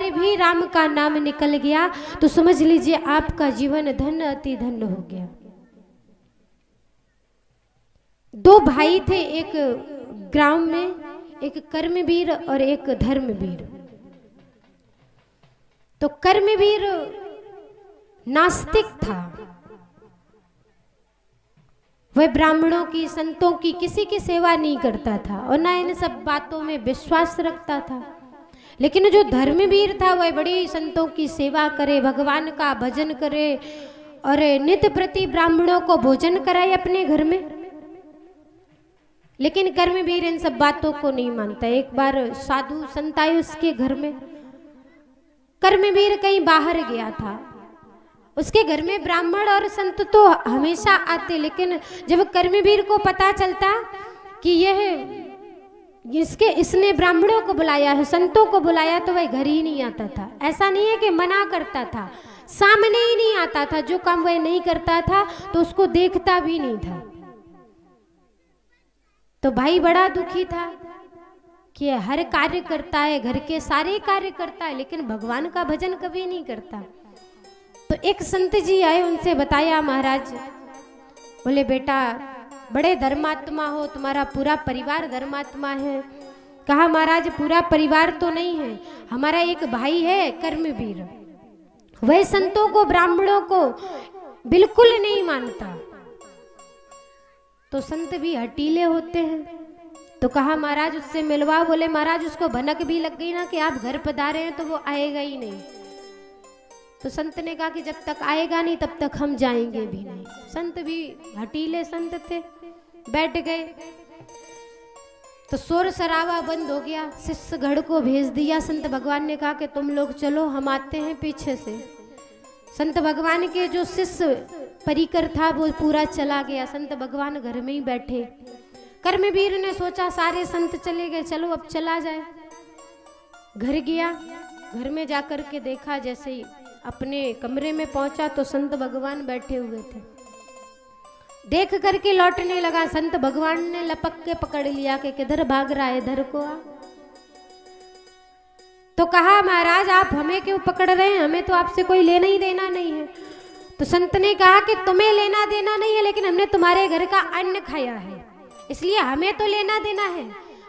बार भी राम का नाम निकल गया तो समझ लीजिए आपका जीवन धन्य अति धन्य हो गया। दो भाई थे एक ग्राम में, एक कर्मवीर और एक धर्मवीर। तो कर्मवीर नास्तिक था, वह ब्राह्मणों की, संतों की, किसी की सेवा नहीं करता था और ना इन सब बातों में विश्वास रखता था। लेकिन जो धर्मवीर था वह बड़ी संतों की सेवा करे, भगवान का भजन करे और नित्य प्रति ब्राह्मणों को भोजन कराए अपने घर में। लेकिन कर्मवीर इन सब बातों को नहीं मानता। एक बार साधु संत आए उसके घर में। कर्मवीर कहीं बाहर गया था, उसके घर में ब्राह्मण और संत तो हमेशा आते, लेकिन जब कर्मवीर को पता चलता कि इसने ब्राह्मणों को बुलाया है, संतों को बुलाया, तो वह घर ही नहीं आता था। ऐसा नहीं है कि मना करता था, सामने ही नहीं आता था। जो काम वह नहीं करता था तो उसको देखता भी नहीं था। तो भाई बड़ा दुखी था कि हर कार्य करता है, घर के सारे कार्य करता है, लेकिन भगवान का भजन कभी नहीं करता। तो एक संत जी आए, उनसे बताया महाराज, बोले बेटा बड़े धर्मात्मा हो, तुम्हारा पूरा परिवार धर्मात्मा है। कहा महाराज पूरा परिवार तो नहीं है, हमारा एक भाई है कर्मवीर, वह संतों को ब्राह्मणों को बिल्कुल नहीं मानता। तो संत भी हटीले होते हैं। तो कहा महाराज उससे मिलवा। बोले महाराज उसको भनक भी लग गई ना कि आप घर पधारे हैं तो वो आएगा ही नहीं। तो संत ने कहा कि जब तक आएगा नहीं तब तक हम जाएंगे भी नहीं। संत भी हटीले संत थे, बैठ गए। तो शोर शराबा बंद हो गया, शिष्य गढ़ को भेज दिया। संत भगवान ने कहा कि तुम लोग चलो, हम आते हैं पीछे से। संत भगवान के जो शिष्य परिकर था वो पूरा चला गया, संत भगवान घर में ही बैठे। कर्मवीर ने सोचा सारे संत चले गए, चलो अब चला जाए। घर गया, घर में जाकर के देखा, जैसे ही अपने कमरे में पहुंचा तो संत भगवान बैठे हुए थे। देख करके लौटने लगा, संत भगवान ने लपक के पकड़ लिया कि किधर भाग रहा है, इधर को आ। तो कहा महाराज आप हमें क्यों पकड़ रहे हैं, हमें तो आपसे कोई लेना ही देना नहीं है। तो संत ने कहा कि तुम्हें लेना देना नहीं है, लेकिन हमने तुम्हारे घर का अन्न खाया है, इसलिए हमें तो लेना देना है।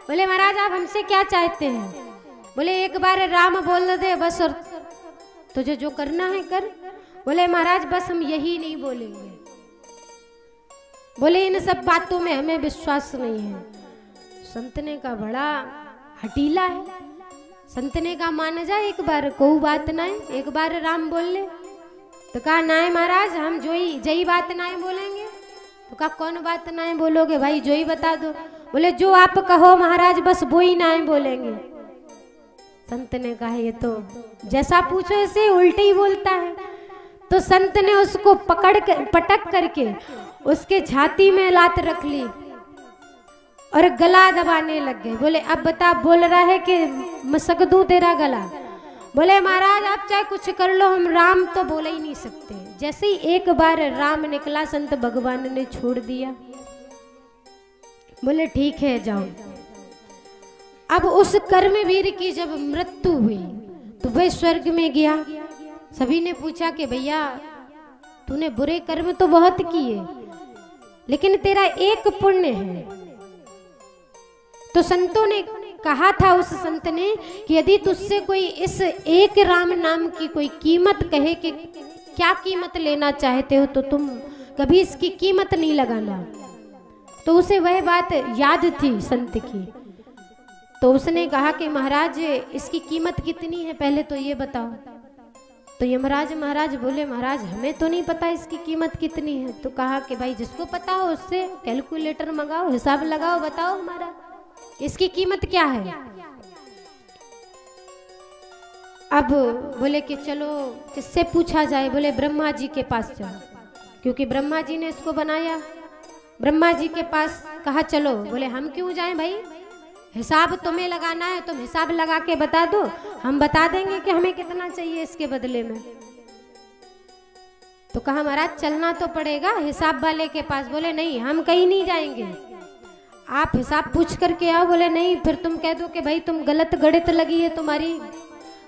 बोले महाराज आप हमसे क्या चाहते हैं? बोले एक बार राम बोल दे बस, और तुझे जो करना है कर। बोले महाराज बस हम यही नहीं बोलेंगे। बोले इन सब बातों में हमें विश्वास नहीं है। संत ने कहा बड़ा हटीला है। संत ने कहा मान जा, एक बार कोई बात ना है, एक बार राम बोल ले। तो कहा ना है महाराज हम जई बात ना है बोलेंगे। तो कहा कौन बात ना है बोलोगे भाई, जो ही बता दो। बोले जो आप कहो महाराज बस वो ही ना है बोलेंगे। संत ने कहा ये तो जैसा पूछो ऐसे उल्टे ही बोलता है। तो संत ने उसको पटक करके उसके छाती में लात रख ली और गला दबाने लग गए। बोले अब बता, बोल रहा है कि मसक दूं तेरा गला? बोले महाराज आप चाहे कुछ कर लो, हम राम तो बोले ही नहीं सकते। जैसे ही एक बार राम निकला, संत भगवान ने छोड़ दिया। बोले ठीक है जाओ। अब उस कर्मवीर की जब मृत्यु हुई तो वह स्वर्ग में गया। सभी ने पूछा कि भैया तूने बुरे कर्म तो बहुत किए, लेकिन तेरा एक पुण्य है। तो संतों ने कहा था उस संत ने कि यदि तुझसे कोई इस एक राम नाम की कोई कीमत कहे कि क्या कीमत लेना चाहते हो, तो तुम कभी इसकी कीमत नहीं लगाना। तो उसे वह बात याद थी संत की। तो उसने कहा कि महाराज इसकी कीमत कितनी है पहले तो ये बताओ। तो यमराज महाराज बोले महाराज हमें तो नहीं पता इसकी कीमत कितनी है। तो कहा कि भाई जिसको पता हो उससे कैलकुलेटर मंगाओ, हिसाब लगाओ, बताओ हमारा इसकी कीमत क्या है। अब बोले कि चलो किससे पूछा जाए? बोले ब्रह्मा जी के पास चलो, क्योंकि ब्रह्मा जी ने इसको बनाया। ब्रह्मा जी के पास कहा चलो। बोले हम क्यों जाएं भाई, हिसाब तुम्हें लगाना है, तुम हिसाब लगा के बता दो, हम बता देंगे कि हमें कितना चाहिए इसके बदले में। तो कहा महाराज चलना तो पड़ेगा हिसाब वाले के पास। बोले नहीं हम कहीं नहीं जाएंगे, आप हिसाब पूछ करके आओ। बोले नहीं फिर तुम कह दो कि भाई तुम गलत गणित लगी है तुम्हारी,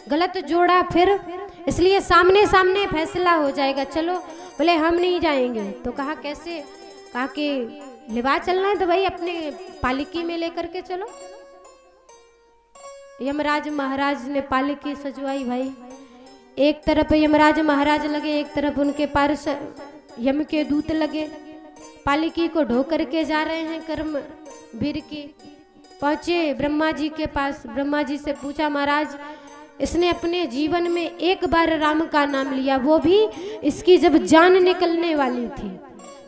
गलत जोड़ा फिर, इसलिए सामने सामने फैसला हो जाएगा। चलो, बोले हम नहीं जाएंगे। तो कहा कैसे? कहा कि लिवा चलना है तो भाई अपने पालिकी में लेकर के चलो। यमराज महाराज ने पालिकी सजवाई भाई। एक तरफ यमराज महाराज लगे, एक तरफ उनके पास यम के दूत लगे। पालिकी को ढो करके जा रहे हैं कर्म वीर की। पहुंचे ब्रह्मा जी के पास। ब्रह्मा जी से पूछा, महाराज इसने अपने जीवन में एक बार राम का नाम लिया, वो भी इसकी जब जान निकलने वाली थी,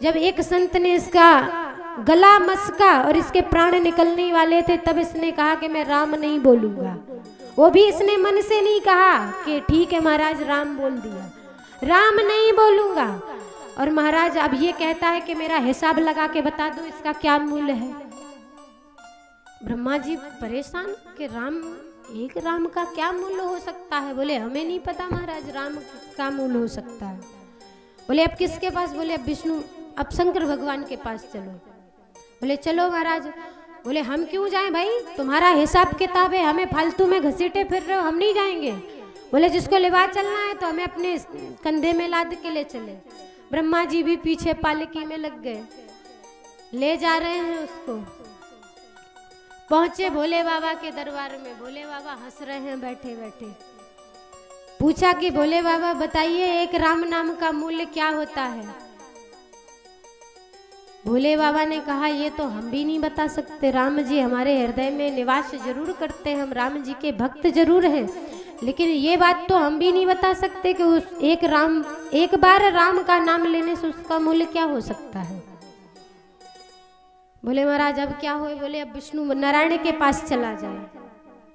जब एक संत ने इसका गला मसका और इसके प्राण निकलने वाले थे, तब इसने कहा कि मैं राम नहीं बोलूंगा। वो भी इसने मन से नहीं कहा कि ठीक है महाराज राम बोल दिया, राम नहीं बोलूंगा। और महाराज अब ये कहता है कि मेरा हिसाब लगा के बता दो इसका क्या मूल्य है। ब्रह्मा जी परेशान कि राम, एक राम का क्या मूल्य हो सकता है? बोले हमें नहीं पता महाराज, राम का मूल्य हो सकता है। बोले अब किसके पास? बोले अब विष्णु, अब शंकर भगवान के पास चलो। बोले चलो महाराज। बोले हम क्यों जाएं भाई, तुम्हारा हिसाब किताब है, हमें फालतू में घसीटे फिर रहे हो, हम नहीं जाएंगे। बोले जिसको लेवा चलना है तो हमें अपने कंधे में लाद के ले चले। ब्रह्मा जी भी पीछे पालकी में लग गए, ले जा रहे हैं उसको। पहुंचे भोले बाबा के दरबार में। भोले बाबा हंस रहे हैं बैठे बैठे। पूछा कि भोले बाबा बताइए एक राम नाम का मूल्य क्या होता है? भोले बाबा ने कहा ये तो हम भी नहीं बता सकते, राम जी हमारे हृदय में निवास जरूर करते हैं, हम राम जी के भक्त जरूर हैं, लेकिन ये बात तो हम भी नहीं बता सकते कि उस एक बार राम का नाम लेने से उसका मूल्य क्या हो सकता है। बोले महाराज अब क्या हो? बोले अब विष्णु नारायण के पास चला जाए।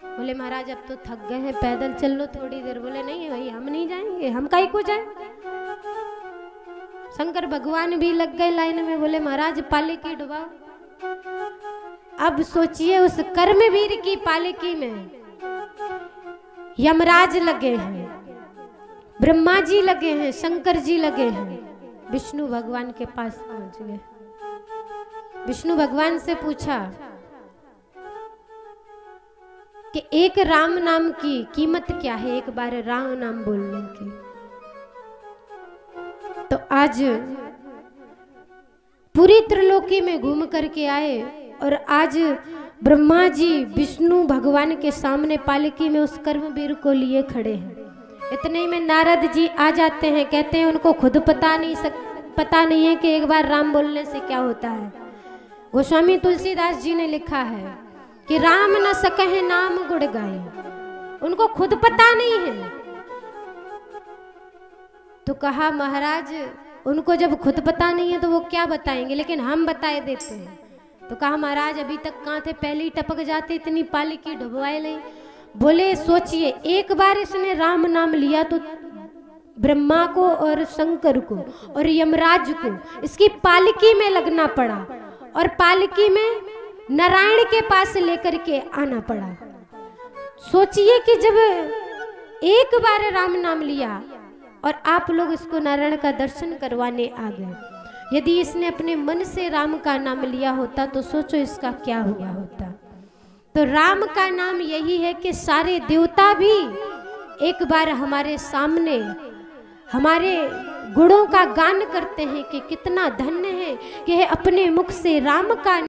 बोले महाराज अब तो थक गए हैं, पैदल चल लो थोड़ी देर। बोले नहीं भाई हम नहीं जाएंगे, हम काहे को जाए। शंकर भगवान भी लग गए लाइन में। बोले महाराज पालिकी डुबाओ। अब सोचिए उस कर्मवीर की पालिकी में यमराज लगे हैं, ब्रह्मा जी लगे हैं, शंकर जी लगे हैं। विष्णु भगवान के पास पहुंच गए। विष्णु भगवान से पूछा कि एक राम नाम की कीमत क्या है, एक बार राम नाम बोलने की। तो आज पूरी त्रिलोकी में घूम करके आए और आज ब्रह्मा जी विष्णु भगवान के सामने पालकी में उस कर्मवीर को लिए खड़े हैं। इतने में नारद जी आ जाते हैं। कहते हैं उनको खुद पता नहीं है कि एक बार राम बोलने से क्या होता है। गोस्वामी तुलसीदास जी ने लिखा है कि राम न सकहे नाम गुण गाए, उनको खुद पता नहीं है। तो कहा महाराज उनको जब खुद पता नहीं है तो वो क्या बताएंगे, लेकिन हम बताए देते हैं। तो कहा महाराज अभी तक कहाँ थे, पहले ही टपक जाते, इतनी पालकी डुबवाए नहीं। बोले सोचिए एक बार इसने राम नाम लिया तो ब्रह्मा को और शंकर को और यमराज को इसकी पालकी में लगना पड़ा और पालकी में नारायण के पास लेकर के आना पड़ा। सोचिए कि जब एक बार राम नाम लिया और आप लोग इसको नारायण का दर्शन करवाने आ गए, यदि इसने अपने मन से राम का नाम लिया होता तो सोचो इसका क्या हुआ होता। तो राम का नाम यही है कि सारे देवता भी एक बार हमारे सामने हमारे गुणों का गान करते हैं कि कितना धन्य है कि अपने मुख से राम का